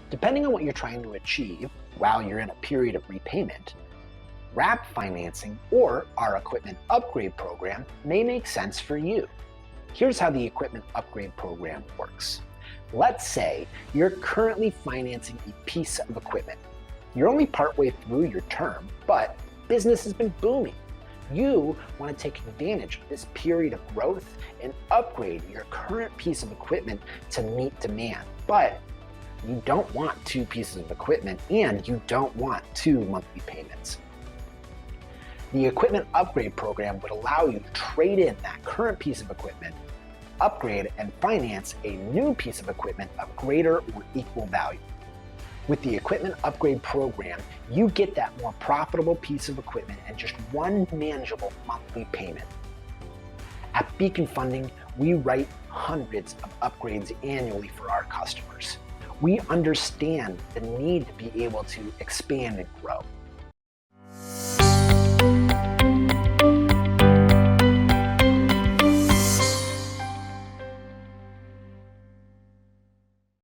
Depending on what you're trying to achieve while you're in a period of repayment, wrap financing or our equipment upgrade program may make sense for you. Here's how the equipment upgrade program works. Let's say you're currently financing a piece of equipment. You're only partway through your term, but business has been booming. You want to take advantage of this period of growth and upgrade your current piece of equipment to meet demand. But you don't want two pieces of equipment and you don't want two monthly payments. The equipment upgrade program would allow you to trade in that current piece of equipment, upgrade and finance a new piece of equipment of greater or equal value. With the equipment upgrade program, you get that more profitable piece of equipment and just one manageable monthly payment. At Beacon Funding, we write hundreds of upgrades annually for our customers. We understand the need to be able to expand and grow.